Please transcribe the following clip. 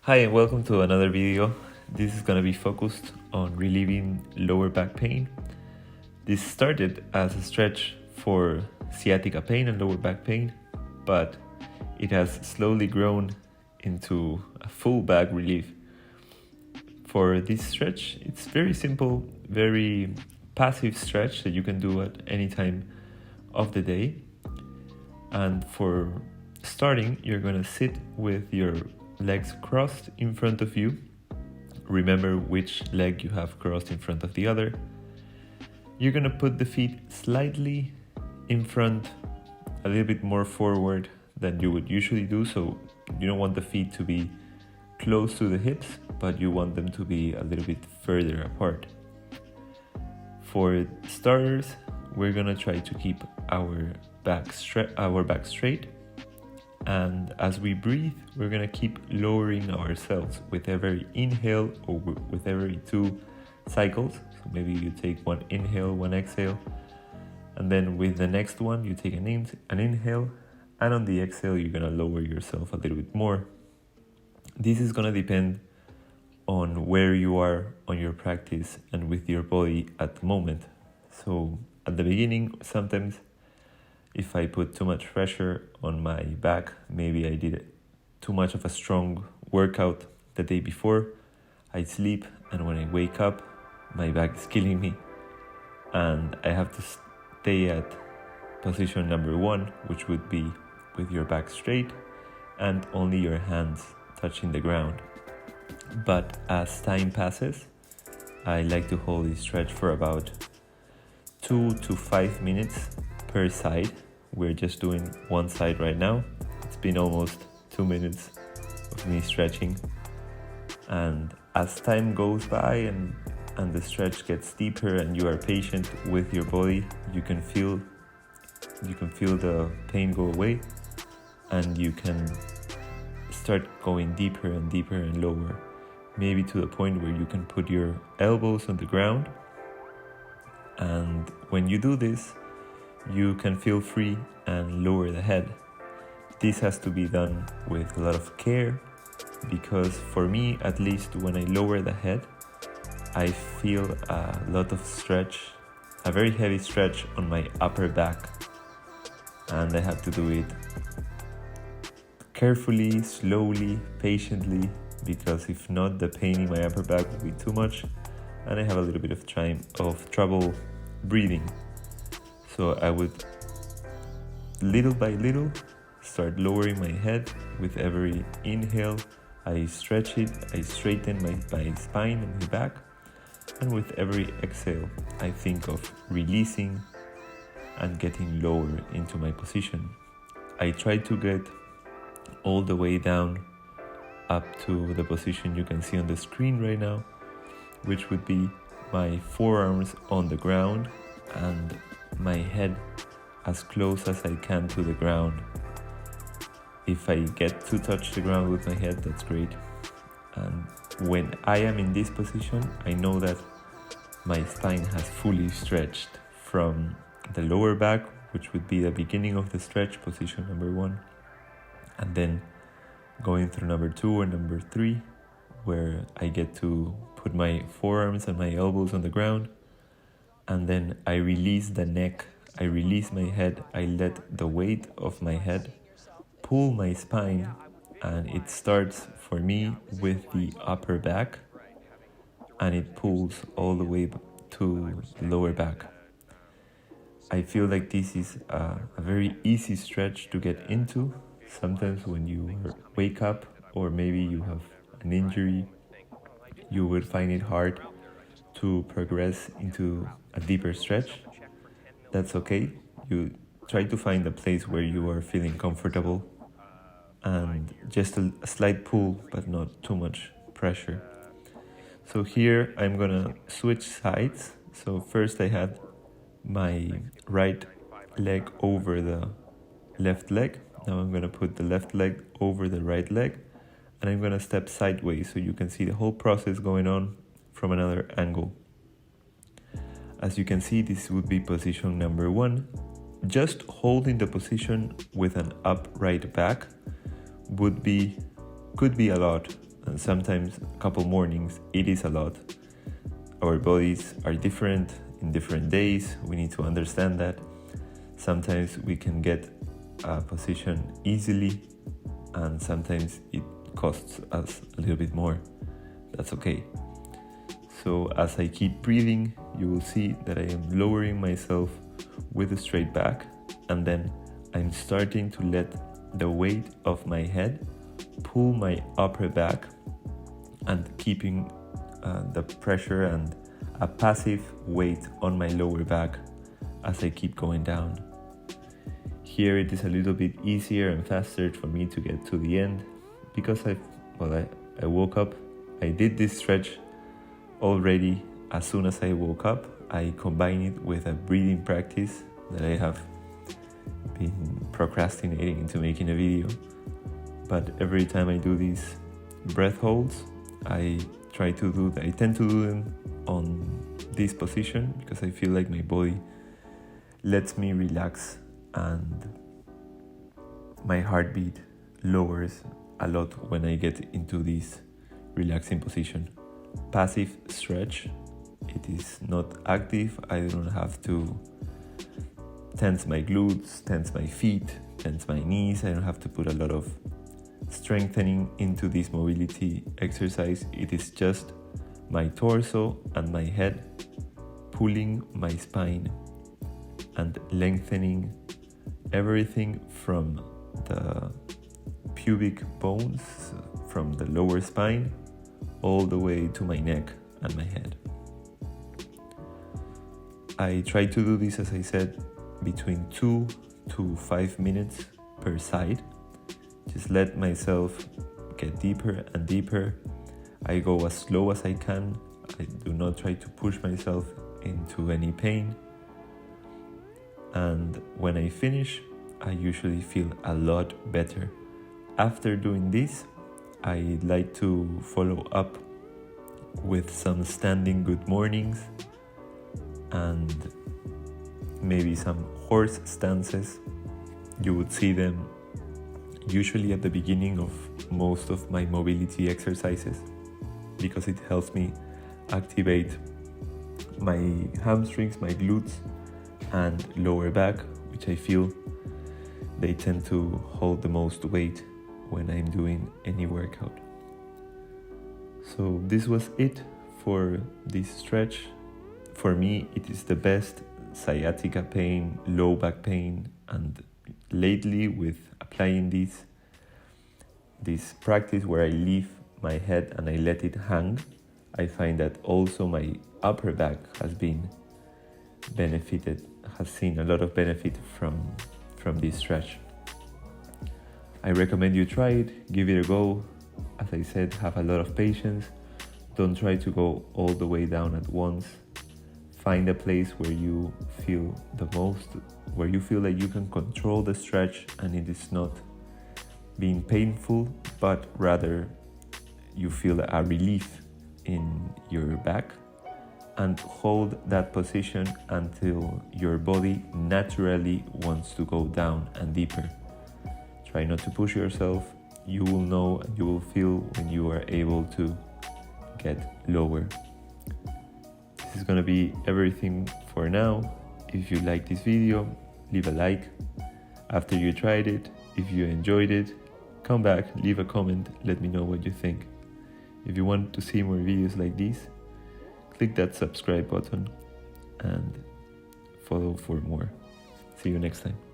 Hi and welcome to another video. This is going to be focused on relieving lower back pain. This started as a stretch for sciatica pain and lower back pain, but it has slowly grown into a full back relief. For this stretch, it's very simple, very passive stretch that you can do at any time of the day. And for starting, you're going to sit with your legs crossed in front of you. Remember which leg you have crossed in front of the other. You're going to put the feet slightly in front, a little bit more forward than you would usually do. So you don't want the feet to be close to the hips, but you want them to be a little bit further apart. For starters, we're going to try to keep our back straight. And as we breathe, we're going to keep lowering ourselves with every inhale or with every 2 cycles. So maybe you take one inhale, one exhale, and then with the next one, you take an inhale, and on the exhale, you're going to lower yourself a little bit more. This is going to depend on where you are on your practice and with your body at the moment. So at the beginning, sometimes if I put too much pressure on my back, maybe I did too much of a strong workout the day before, I sleep, and when I wake up, my back is killing me. And I have to stay at position number 1, which would be with your back straight and only your hands touching the ground. But as time passes, I like to hold this stretch for about 2 to 5 minutes per side. We're just doing one side right now. It's been almost 2 minutes of me stretching. And as time goes by and the stretch gets deeper and you are patient with your body, you can feel the pain go away, and you can start going deeper and deeper and lower, maybe to the point where you can put your elbows on the ground. And when you do this, you can feel free and lower the head. This has to be done with a lot of care, because for me, at least, when I lower the head, I feel a lot of stretch, a very heavy stretch on my upper back, and I have to do it carefully, slowly, patiently, because if not, the pain in my upper back will be too much and I have a little bit of trouble breathing. So I would, little by little, start lowering my head. With every inhale, I stretch it, I straighten my spine and my back. And with every exhale, I think of releasing and getting lower into my position. I try to get all the way down up to the position you can see on the screen right now, which would be my forearms on the ground and my head as close as I can to the ground. If I get to touch the ground with my head, that's great. And when I am in this position, I know that my spine has fully stretched from the lower back, which would be the beginning of the stretch, position number 1, and then going through number 2 and number 3, where I get to put my forearms and my elbows on the ground. And then I release the neck, I release my head, I let the weight of my head pull my spine, and it starts for me with the upper back, and it pulls all the way to the lower back. I feel like this is a very easy stretch to get into. Sometimes when you wake up, or maybe you have an injury, you will find it hard to progress into a deeper stretch. That's okay. You try to find a place where you are feeling comfortable, and just a slight pull, but not too much pressure. So here I'm gonna switch sides. So first I had my right leg over the left leg. Now I'm gonna put the left leg over the right leg, and I'm gonna step sideways so you can see the whole process going on from another angle. As you can see, this would be position number 1. Just holding the position with an upright back could be a lot. and sometimes a couple mornings it is a lot. Our bodies are different in different days. We need to understand that. Sometimes we can get a position easily, and sometimes it costs us a little bit more. That's okay. So as I keep breathing, you will see that I am lowering myself with a straight back, and then I'm starting to let the weight of my head pull my upper back and keeping the pressure and a passive weight on my lower back as I keep going down. Here it is a little bit easier and faster for me to get to the end because I woke up. I did this stretch already as soon as I woke up. I combined it with a breathing practice that I have been procrastinating into making a video. But every time I do these breath holds, I tend to do them on this position because I feel like my body lets me relax and my heartbeat lowers a lot when I get into this relaxing position. Passive stretch, it is not active. I don't have to tense my glutes, tense my feet, tense my knees. I don't have to put a lot of strengthening into this mobility exercise. It is just my torso and my head pulling my spine and lengthening everything from the pubic bones, from the lower spine, all the way to my neck and my head. I try to do this, as I said, between 2 to 5 minutes per side. Just let myself get deeper and deeper. I go as slow as I can. I do not try to push myself into any pain. And when I finish, I usually feel a lot better. After doing this, I like to follow up with some standing good mornings and maybe some horse stances. You would see them usually at the beginning of most of my mobility exercises because it helps me activate my hamstrings, my glutes, and lower back, which I feel they tend to hold the most weight when I'm doing any workout. So this was it for this stretch. For me, it is the best sciatica pain, low back pain, and lately with applying this practice where I leave my head and I let it hang, I find that also my upper back has seen a lot of benefit from this stretch. I recommend you try it, give it a go. As I said, have a lot of patience. Don't try to go all the way down at once. Find a place where you feel where you feel like you can control the stretch and it is not being painful, but rather you feel a relief in your back, and hold that position until your body naturally wants to go down and deeper. Try not to push yourself. You will know and you will feel when you are able to get lower. This is gonna be everything for now. If you like this video, leave a like. After you tried it, if you enjoyed it, come back, leave a comment, let me know what you think. If you want to see more videos like these, click that subscribe button and follow for more. See you next time.